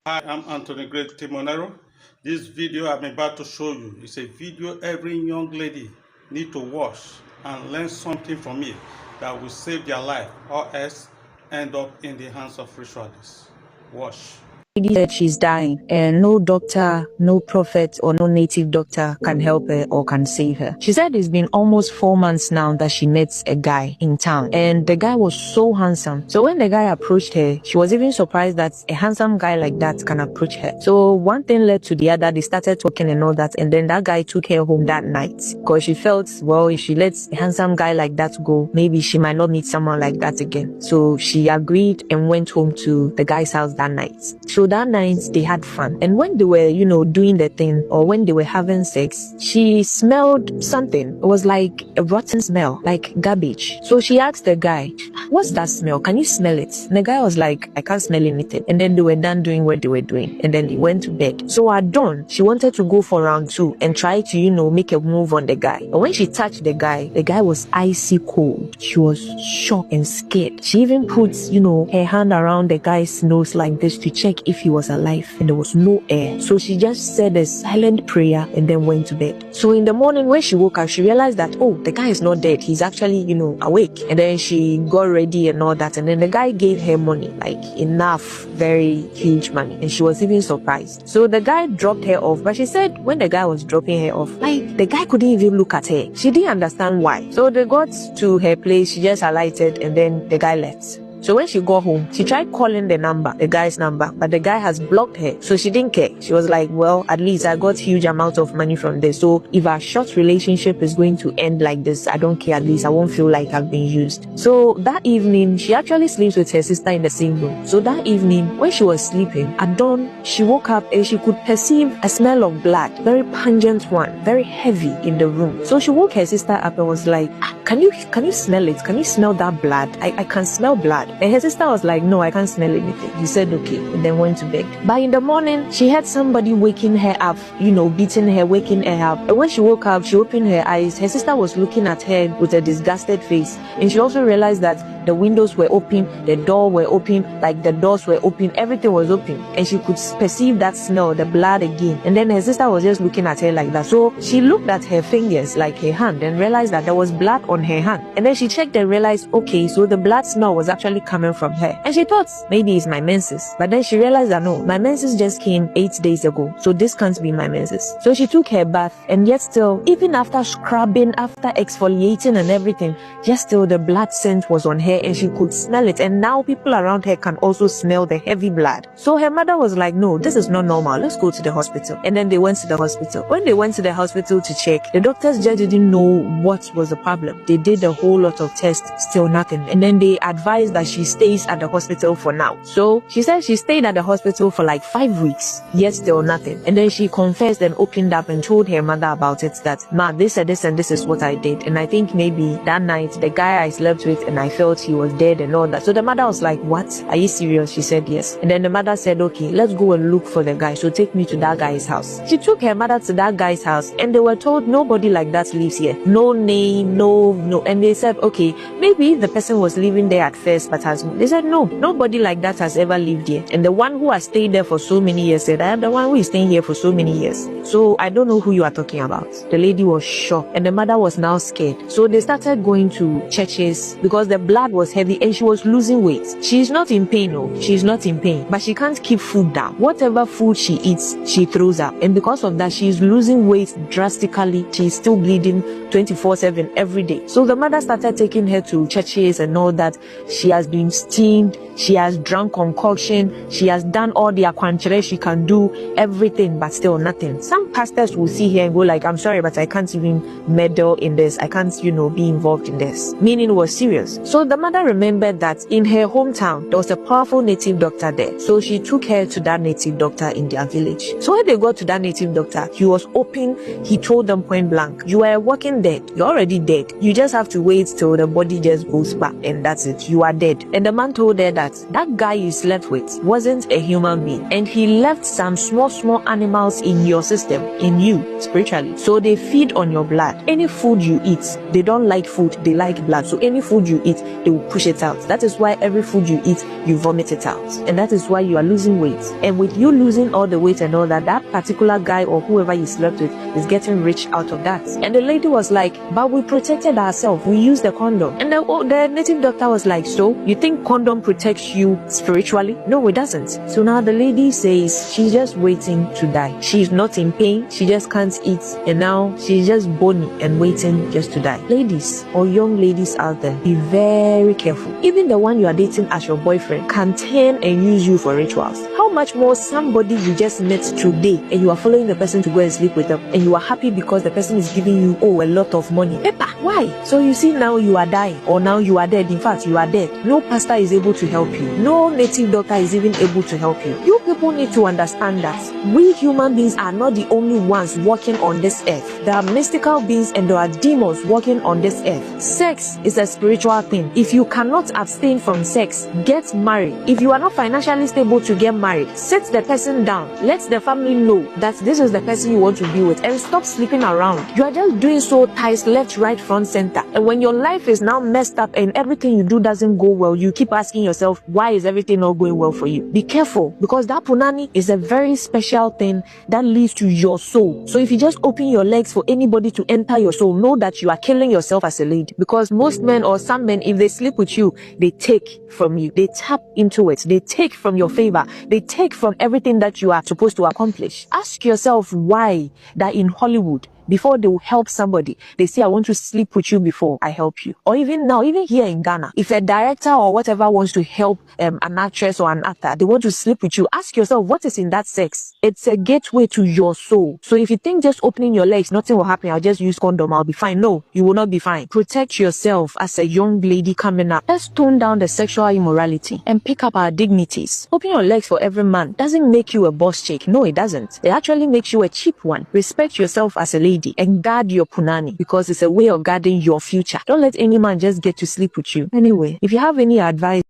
Hi, I'm Anthony Great Timonero. This video I'm about to show you is a video every young lady need to watch and learn something from it that will save their life or else end up in the hands of ritualists. Watch. Lady said she's dying, and no doctor, no prophet, or no native doctor can help her or can save her. She said it's been almost 4 months now that she met a guy in town, and the guy was so handsome. So when the guy approached her, she was even surprised that a handsome guy like that can approach her. So one thing led to the other. They started talking and all that, and then that guy took her home that night because she felt, well, if she lets a handsome guy like that go, maybe she might not meet someone like that again. So she agreed and went home to the guy's house that night. So that night they had fun. And when they were, doing the thing or when they were having sex, she smelled something. It was like a rotten smell, like garbage. So she asked the guy, what's that smell? Can you smell it? And the guy was like, I can't smell anything. And then they were done doing what they were doing. And then they went to bed. So at dawn, she wanted to go for round two and try to, make a move on the guy. But when she touched the guy was icy cold. She was shocked and scared. She even put, her hand around the guy's nose like this to check if he was alive, and there was no air. So she just said a silent prayer and then went to bed. So in the morning when she woke up, she realized that, oh, the guy is not dead. He's actually, awake. And then she got ready and all that. And then the guy gave her money, like enough, very huge money. And she was even surprised. So the guy dropped her off. But she said when the guy was dropping her off, like the guy couldn't even look at her. She didn't understand why. So they got to her place. She just alighted and then the guy left. So when she got home, she tried calling the guy's number, but the guy has blocked her. So she didn't care. She was like, well, at least I got huge amounts of money from this. So if our short relationship is going to end like this, I don't care. At least I won't feel like I've been used. So that evening, she actually sleeps with her sister in the same room. So that evening, when she was sleeping, at dawn, she woke up and she could perceive a smell of blood, very pungent one, very heavy in the room. So she woke her sister up and was like, can you smell it? Can you smell that blood? I can smell blood. And her sister was like, no, I can't smell anything. He said, okay, and then went to bed. But in the morning, she heard somebody waking her up, beating her, waking her up. And when she woke up, she opened her eyes. Her sister was looking at her with a disgusted face. And she also realized that the windows were open, the door were open, like the doors were open, everything was open. And she could perceive that smell, the blood again. And then her sister was just looking at her like that. So she looked at her fingers, like her hand, and realized that there was blood on her hand. And then she checked and realized, okay, so the blood smell was actually coming from her. And she thought, maybe it's my menses. But then she realized that no, my menses just came 8 days ago. So this can't be my menses. So she took her bath, and yet still, even after scrubbing, after exfoliating and everything, just still the blood scent was on her and she could smell it. And now people around her can also smell the heavy blood. So her mother was like, no, this is not normal. Let's go to the hospital. And then they went to the hospital. When they went to the hospital to check, the doctors just didn't know what was the problem. They did a whole lot of tests, still nothing. And then they advised that she stays at the hospital for now. So she said she stayed at the hospital for like 5 weeks, yet still nothing. And then she confessed and opened up and told her mother about it, that, ma, this and this and this is what I did. And I think maybe that night, the guy I slept with and I felt he was dead and all that. So the mother was like, what? Are you serious? She said yes. And then the mother said, okay, let's go and look for the guy. So take me to that guy's house. She took her mother to that guy's house and they were told nobody like that lives here. No name, no. And they said, okay, maybe the person was living there at first, but they said, no, nobody like that has ever lived here. And the one who has stayed there for so many years said, I am the one who is staying here for so many years. So I don't know who you are talking about. The lady was shocked and the mother was now scared. So they started going to churches because the blood was heavy and she was losing weight. She's not in pain, no, she's not in pain, but she can't keep food down. Whatever food she eats, she throws up. And because of that, she's losing weight drastically. She's still bleeding 24/7 every day. So the mother started taking her to churches and all that. She has been steamed, she has drunk concoction, she has done all the aquanchere she can do, everything, but still nothing. Some pastors will see her and go like, I'm sorry, but I can't even meddle in this. I can't, be involved in this. Meaning it was serious. So the mother remembered that in her hometown, there was a powerful native doctor there. So she took her to that native doctor in their village. So when they got to that native doctor, he was open. He told them point blank, you are walking dead. You're already dead. You just have to wait till the body just goes back and that's it. You are dead. And the man told her that that that guy you slept with wasn't a human being, and he left some small animals in your system, in you, spiritually. So they feed on your blood. Any food you eat, they don't like food, they like blood. So any food you eat, they will push it out. That is why every food you eat, you vomit it out. And that is why you are losing weight. And with you losing all the weight and all that, that particular guy or whoever you slept with is getting rich out of that. And the lady was like, but we protected ourselves. We used the condom. And the native doctor was like, so you think condom protects you spiritually? No, it doesn't. So now the lady says she's just waiting to die. She's not in pain. She just can't eat. And now she's just bony and waiting just to die. Ladies or young ladies out there, be very careful. Even the one you are dating as your boyfriend can turn and use you for rituals. How much more somebody you just met today and you are following the person to go and sleep with them, and you are happy because the person is giving you a lot of money. Pepper, why? So you see, now you are dying, or now you are dead. In fact, you are dead. No pastor is able to help you. No native doctor is even able to help you. You people need to understand that we human beings are not the only ones walking on this earth. There are mystical beings and there are demons walking on this earth. Sex is a spiritual thing. If you cannot abstain from sex, get married. If you are not financially stable to get married, sit the person down. Let the family know that this is the person you want to be with, and stop sleeping around. You are just doing so ties left, right, front, center. And when your life is now messed up and everything you do doesn't go well, you keep asking yourself, why is everything not going well for you? Be careful, because that punani is a very special thing that leads to your soul. So if you just open your legs for anybody to enter your soul, know that you are killing yourself as a lady. Because most men or some men, if they sleep with you, they take from you. They tap into it. They take from your favor. They take from everything that you are supposed to accomplish. Ask yourself why that in Hollywood, before they will help somebody, they say, I want to sleep with you before I help you. Or even now, even here in Ghana, if a director or whatever wants to help an actress or an actor, they want to sleep with you, ask yourself, what is in that sex? It's a gateway to your soul. So if you think just opening your legs, nothing will happen, I'll just use condom, I'll be fine. No, you will not be fine. Protect yourself as a young lady coming up. Let's tone down the sexual immorality and pick up our dignities. Open your legs for every man doesn't make you a boss chick. No, it doesn't. It actually makes you a cheap one. Respect yourself as a lady and guard your punani, because it's a way of guarding your future. Don't let any man just get to sleep with you. Anyway, if you have any advice,